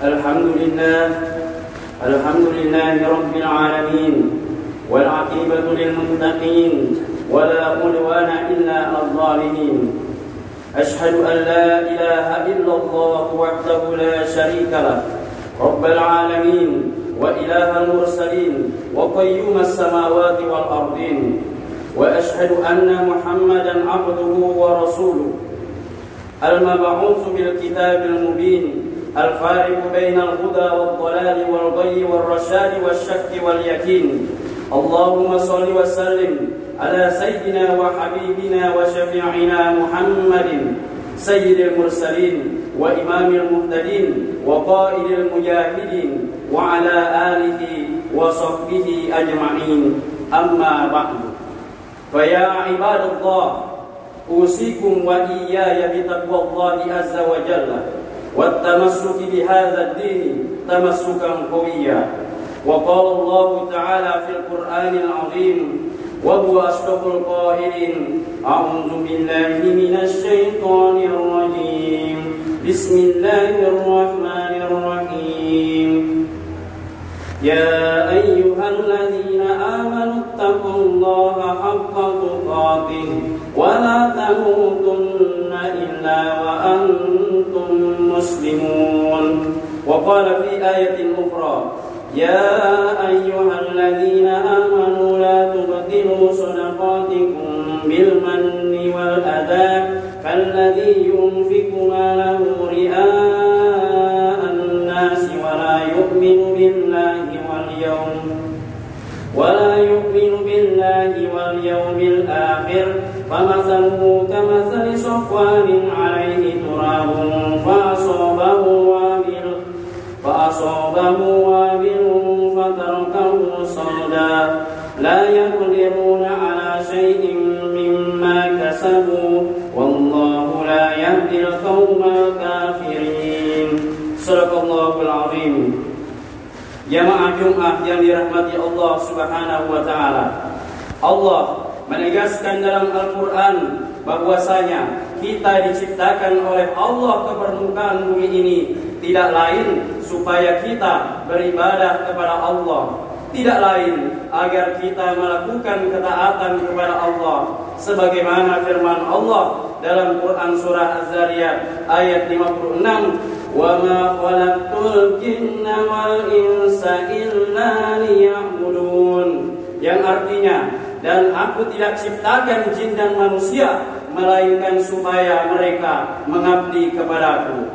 الحمد لله رب العالمين والعاقبة للمتقين ولا عدوان إلا على الظالمين أشهد أن لا إله إلا الله وحده لا شريك له رب العالمين وإله المرسلين وقيوم السماوات والأرضين وأشهد أن محمدا عبده ورسوله المبعوث بالكتاب المبين الفارق بين الهدى والضلال والغي والرشاد والشك واليقين اللهم صل وسلم على سيدنا وحبيبنا وشفيعنا محمد سيد المرسلين وإمام المهتدين وقائد المجاهدين وعلى آله وصحبه أجمعين أما بعد فيا عباد الله أوصيكم وإياي بتقوى الله عز وجل والتمسك بهذا الدين تمسكا قويا وقال الله تعالى في القرآن العظيم وهو أصدق القائلين أعوذ بالله من الشيطان الرجيم بسم الله الرحمن الرحيم يا أيها الذين آمنوا اتقوا الله حق تقاته ولا تموتن إلا وأنتم مسلمون وقال في آية أخرى يا أيها الذين آمنوا لا تبطلوا صدقاتكم بالمن والأذى كالذي ينفق ماله رئاء الناس ولا يؤمن بالله واليوم الآخر فمثله كمثل صفوان عليه تراب فأصابه وابل فتركه صلدا لا يقدرون على شيء مما كسبوا والله لا يهدي القوم الكافرين صدق الله العظيم. Jamaah Jumat yang dirahmati Allah Subhanahu wa taala. Allah menegaskan dalam Al-Qur'an bahwasanya kita diciptakan oleh Allah ke permukaan bumi ini tidak lain supaya kita beribadah kepada Allah, tidak lain agar kita melakukan ketaatan kepada Allah sebagaimana firman Allah dalam Quran surah Az-Zariyat ayat 56, وَمَا خَلَقْتُ الْجِنَّ وَالْإِنسَ إِلَّا لِيَعْبُدُونَ, yang artinya dan aku tidak ciptakan jin dan manusia melainkan supaya mereka mengabdi kepadaku.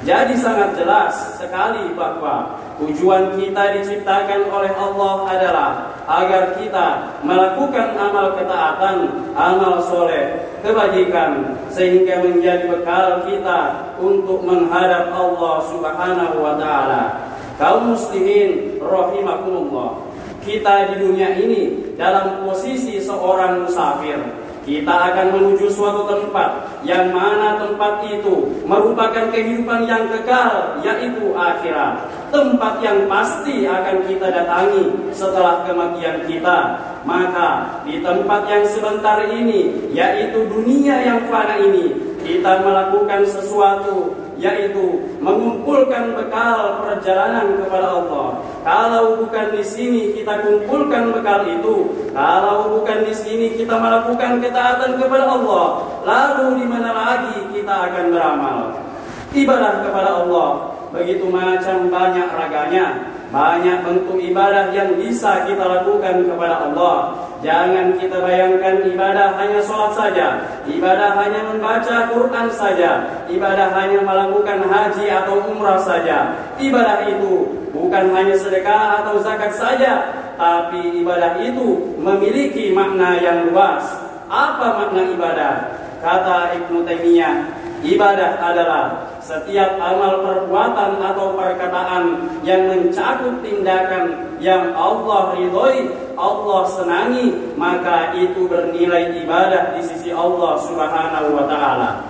Jadi sangat jelas sekali bahwa tujuan kita diciptakan oleh Allah adalah agar kita melakukan amal ketaatan, amal soleh, kebajikan, sehingga menjadi bekal kita untuk menghadap Allah Subhanahu wa taala. Kaum muslimin rahimakumullah, kita di dunia ini dalam posisi seorang musafir. Kita akan menuju suatu tempat yang mana tempat itu merupakan kehidupan yang kekal, yaitu akhirat. Tempat yang pasti akan kita datangi setelah kematian kita. Maka di tempat yang sebentar ini, yaitu dunia yang fana ini, kita melakukan sesuatu, yaitu mengumpulkan bekal perjalanan kepada Allah. Kalau bukan di sini kita kumpulkan bekal itu, kalau bukan di sini kita melakukan ketaatan kepada Allah, lalu di mana lagi kita akan beramal? Ibadah kepada Allah begitu macam banyak raganya, banyak bentuk ibadah yang bisa kita lakukan kepada Allah. Jangan kita bayangkan ibadah hanya sholat saja, ibadah hanya membaca Quran saja, ibadah hanya melakukan haji atau umrah saja. Ibadah itu bukan hanya sedekah atau zakat saja, tapi ibadah itu memiliki makna yang luas. Apa makna ibadah? Kata Ibnu Taimiyah, ibadah adalah setiap amal perbuatan atau perkataan yang mencakup tindakan yang Allah ridhoi, Allah senangi, maka itu bernilai ibadah di sisi Allah Subhanahu wa taala.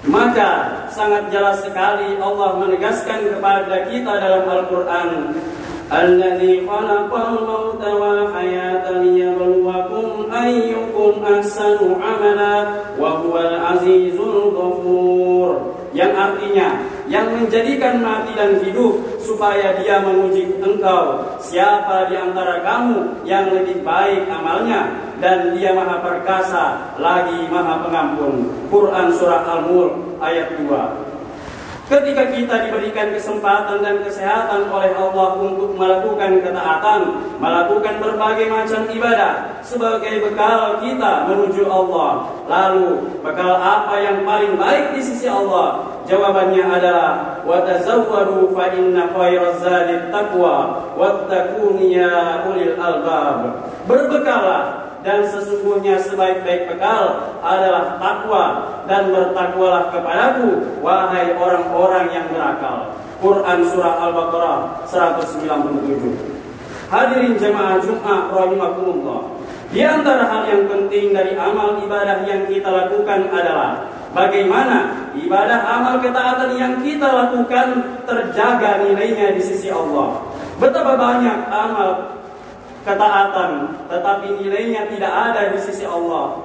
Maka sangat jelas sekali Allah menegaskan kepada kita dalam Al-Qur'an, Alladzi khalaqal mauta wal hayata liyabluwakum ayyukum ahsanu amala wa huwal azizul ghafur. Yang artinya yang menjadikan mati dan hidup supaya dia menguji engkau, siapa di antara kamu yang lebih baik amalnya, dan dia maha perkasa lagi maha pengampun. Quran Surah Al-Mulk ayat 2. Ketika kita diberikan kesempatan dan kesehatan oleh Allah untuk melakukan ketaatan, melakukan berbagai macam ibadah sebagai bekal kita menuju Allah, lalu bekal apa yang paling baik di sisi Allah? Jawabannya adalah wa tazawwadu fa inna khairaz zadit taqwa wattaquni ya ulil albab. Berbekallah, dan sesungguhnya sebaik-baik bekal adalah takwa, dan bertakwalah kepadaku wahai orang-orang yang berakal. Quran Surah Al-Baqarah 197. Hadirin jemaah Jumat rahimakumullah, di antara hal yang penting dari amal ibadah yang kita lakukan adalah bagaimana ibadah amal ketaatan yang kita lakukan terjaga nilainya di sisi Allah. Betapa banyak amal ketaatan tetapi nilainya tidak ada di sisi Allah,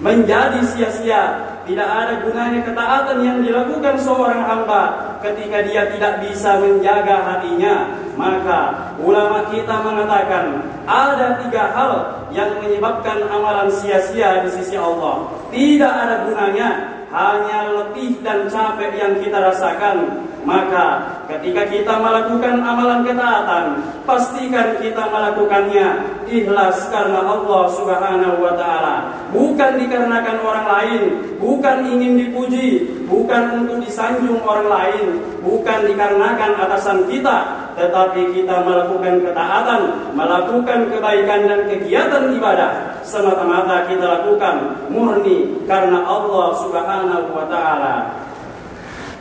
menjadi sia-sia. Tidak ada gunanya ketaatan yang dilakukan seorang hamba ketika dia tidak bisa menjaga hatinya. Maka ulama kita mengatakan ada 3 hal yang menyebabkan amalan sia-sia di sisi Allah. Tidak ada gunanya, hanya letih dan capek yang kita rasakan. Maka ketika kita melakukan amalan ketaatan, pastikan kita melakukannya ikhlas karena Allah Subhanahu wa Ta'ala, bukan dikarenakan orang lain, bukan ingin dipuji, bukan untuk disanjung orang lain, bukan dikarenakan atasan kita, tetapi kita melakukan ketaatan, melakukan kebaikan dan kegiatan ibadah semata-mata kita lakukan murni karena Allah Subhanahu wa Ta'ala.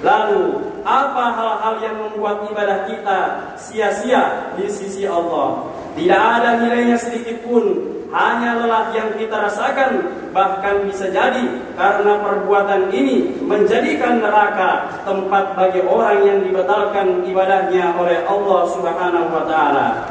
Lalu apa hal-hal yang membuat ibadah kita sia-sia di sisi Allah? Tidak ada nilainya sedikit pun, hanya lelah yang kita rasakan. Bahkan bisa jadi karena perbuatan ini menjadikan neraka tempat bagi orang yang dibatalkan ibadahnya oleh Allah Subhanahu wa Ta'ala.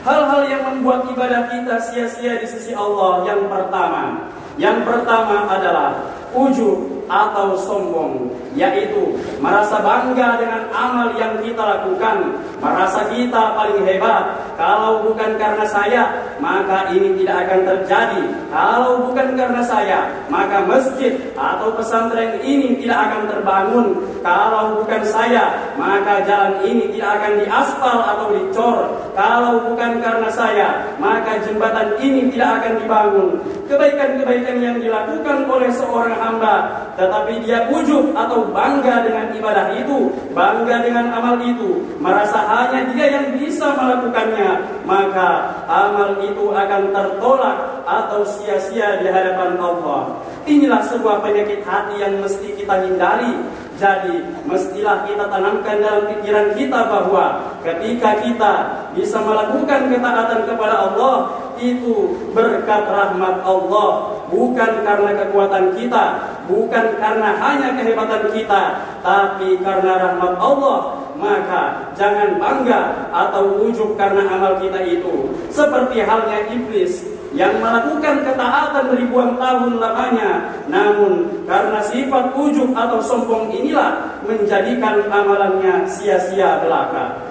Hal-hal yang membuat ibadah kita sia-sia di sisi Allah yang pertama adalah ujub atau sombong, yaitu merasa bangga dengan amal yang kita lakukan, merasa kita paling hebat. Kalau bukan karena saya, maka ini tidak akan terjadi. Kalau bukan karena saya, maka masjid atau pesantren ini tidak akan terbangun. Kalau bukan saya, maka jalan ini tidak akan diaspal atau dicor. Kalau bukan karena saya, maka jembatan ini tidak akan dibangun. Kebaikan-kebaikan yang dilakukan oleh seorang hamba, tetapi dia ujub atau bangga dengan ibadah itu, bangga dengan amal itu, merasa hanya dia yang bisa melakukannya, maka amal itu akan tertolak atau sia-sia di hadapan Allah. Inilah sebuah penyakit hati yang mesti kita hindari. Jadi mestilah kita tanamkan dalam pikiran kita bahwa ketika kita bisa melakukan ketaatan kepada Allah, itu berkat rahmat Allah, bukan karena kekuatan kita, bukan karena hanya kehebatan kita, tapi karena rahmat Allah. Maka jangan bangga atau ujub karena amal kita itu. Seperti halnya iblis yang melakukan ketaatan ribuan tahun lamanya, namun karena sifat ujub atau sombong inilah menjadikan amalannya sia-sia belaka.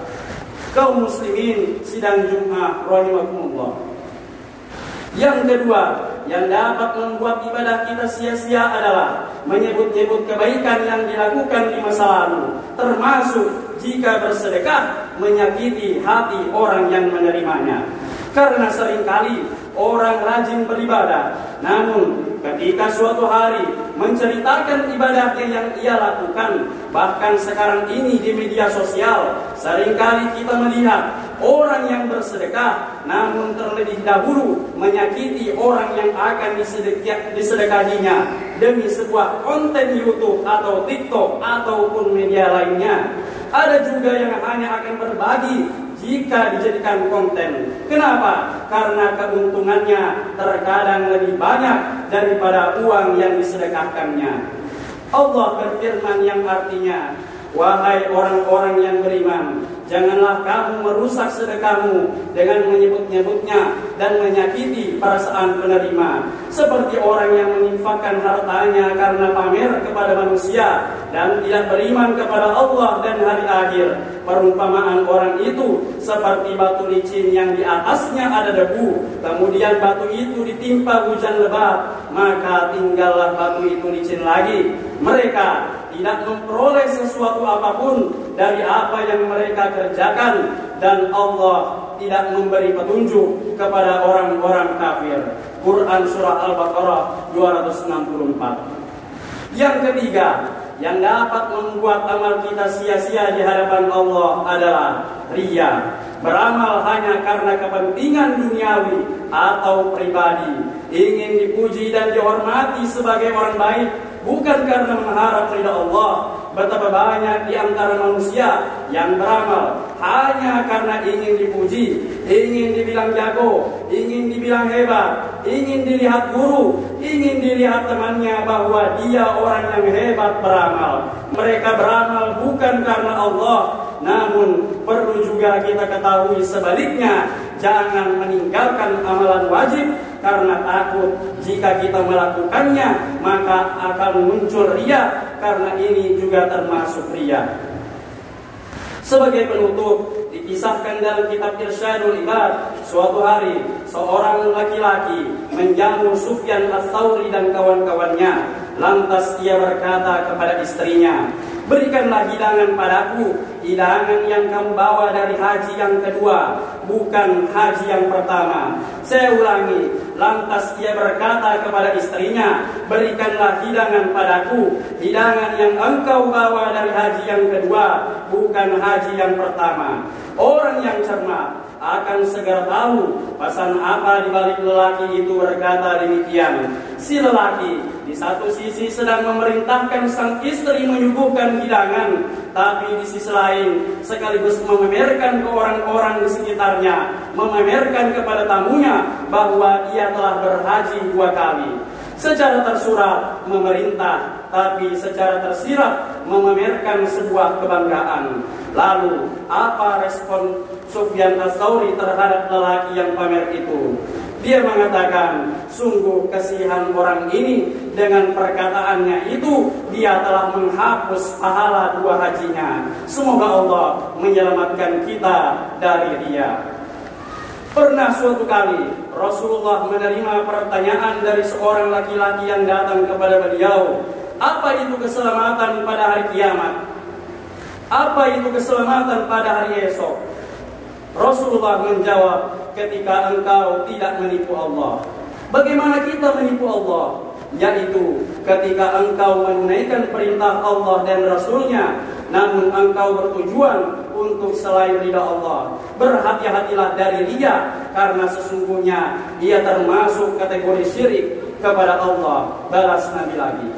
Kaum muslimin sidang Jumat rahimakumullah. Yang kedua yang dapat membuat ibadah kita sia-sia adalah menyebut-nyebut kebaikan yang dilakukan di masa lalu, termasuk jika bersedekah menyakiti hati orang yang menerimanya. Karena seringkali orang rajin beribadah, namun ketika suatu hari menceritakan ibadahnya yang ia lakukan, bahkan sekarang ini di media sosial, seringkali kita melihat orang yang bersedekah, namun terlebih dahulu menyakiti orang yang akan disedekahinya demi sebuah konten YouTube atau TikTok ataupun media lainnya. Ada juga yang hanya akan berbagi jika dijadikan konten. Kenapa? Karena keuntungannya terkadang lebih banyak daripada uang yang disedekahkannya. Allah berfirman yang artinya, Wahai orang-orang yang beriman, janganlah kamu merusak sedekahmu dengan menyebut-nyebutnya dan menyakiti perasaan penerima, seperti orang yang menginfakkan hartanya karena pamer kepada manusia dan tidak beriman kepada Allah dan hari akhir. Perumpamaan orang itu seperti batu licin yang di atasnya ada debu, kemudian batu itu ditimpa hujan lebat, maka tinggallah batu itu licin lagi. Mereka tidak memperoleh sesuatu apapun dari apa yang mereka kerjakan, dan Allah tidak memberi petunjuk kepada orang-orang kafir. Quran Surah Al-Baqarah 264. Yang ketiga, yang dapat membuat amal kita sia-sia di hadapan Allah adalah riya. Beramal hanya karena kepentingan duniawi atau pribadi, ingin dipuji dan dihormati sebagai orang baik, bukan karena mengharap ridha Allah. Betapa banyak di antara manusia yang beramal hanya karena ingin dipuji, ingin dibilang jago, ingin dibilang hebat, ingin dilihat guru, ingin dilihat temannya bahwa dia orang yang hebat beramal. Mereka beramal bukan karena Allah. Namun perlu juga kita ketahui sebaliknya, jangan meninggalkan amalan wajib karena takut jika kita melakukannya maka akan muncul riya, karena ini juga termasuk riya. Sebagai penutup, dikisahkan dalam kitab Irsyadul Ibad, suatu hari seorang laki-laki menjamu Sufyan Ats-Tsauri dan kawan-kawannya. Lantas ia berkata kepada istrinya, "Berikanlah hidangan padaku, hidangan yang kamu bawa dari haji yang kedua, bukan haji yang pertama." Saya ulangi. Lantas ia berkata kepada istrinya, "Berikanlah hidangan padaku, hidangan yang engkau bawa dari haji yang kedua, bukan haji yang pertama." Orang yang cermat akan segera tahu pesan apa di balik lelaki itu berkata demikian. Si lelaki di satu sisi sedang memerintahkan sang istri menyuguhkan hidangan, tapi di sisi lain sekaligus memamerkan ke orang-orang di sekitarnya, memamerkan kepada tamunya bahwa ia telah berhaji 2 kali. Secara tersurat memerintah, tapi secara tersirat memamerkan sebuah kebanggaan. Lalu apa respon Sufyan Ats-Tsauri terhadap lelaki yang pamer itu? Dia mengatakan, sungguh kasihan orang ini, dengan perkataannya itu dia telah menghapus pahala 2 hajinya. Semoga Allah menyelamatkan kita dari riya. Pernah suatu kali Rasulullah menerima pertanyaan dari seorang laki-laki yang datang kepada beliau, "Apa itu keselamatan pada hari kiamat? Apa itu keselamatan pada hari esok?" Rasulullah menjawab, "Ketika engkau tidak menipu Allah." Bagaimana kita menipu Allah? Yaitu ketika engkau menunaikan perintah Allah dan Rasulnya, namun engkau bertujuan untuk selain ridha Allah. Berhati-hatilah dari riya, karena sesungguhnya ia termasuk kategori syirik kepada Allah. Balas Nabi lagi.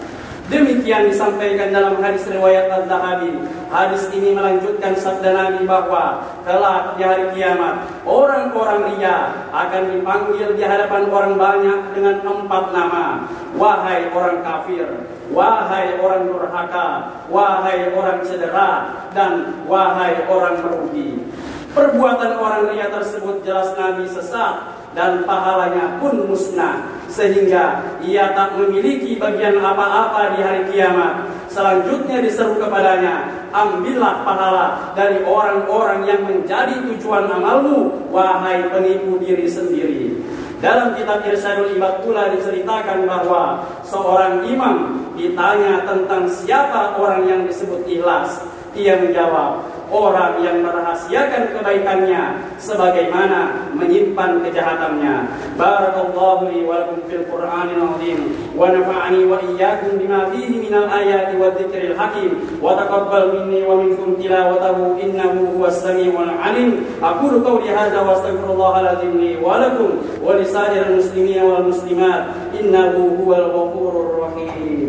Demikian disampaikan dalam hadis riwayat Az-Zahabi. Hadis ini melanjutkan sabda Nabi bahwa kelak di hari kiamat orang-orang riya akan dipanggil di hadapan orang banyak dengan 4 nama. Wahai orang kafir, wahai orang durhaka, wahai orang cedera, dan wahai orang merugi. Perbuatan orang riya tersebut jelas Nabi sesat dan pahalanya pun musnah, sehingga ia tak memiliki bagian apa-apa di hari kiamat. Selanjutnya diseru kepadanya, "Ambillah pahala dari orang-orang yang menjadi tujuan amalmu, wahai penipu diri sendiri." Dalam kitab Irsyadul Ibad pula diceritakan bahwa seorang imam ditanya tentang siapa orang yang disebut ikhlas. Ia menjawab, orang yang merahasiakan kebaikannya sebagaimana menyimpan kejahatannya. Barakallahu li wa lakum fil Qur'anil azim wa nafa'ani wa iyyakum bima fihi minal ayati wa dzikril hakim wa taqabbal minni wa minkum tilawatahu innahu huwas samiul alim. Aqulu qawli hadza wa astaghfirullahal azim li wa lakum wa lisa'iril muslimina wal muslimat innahu huwal ghafurur rahim.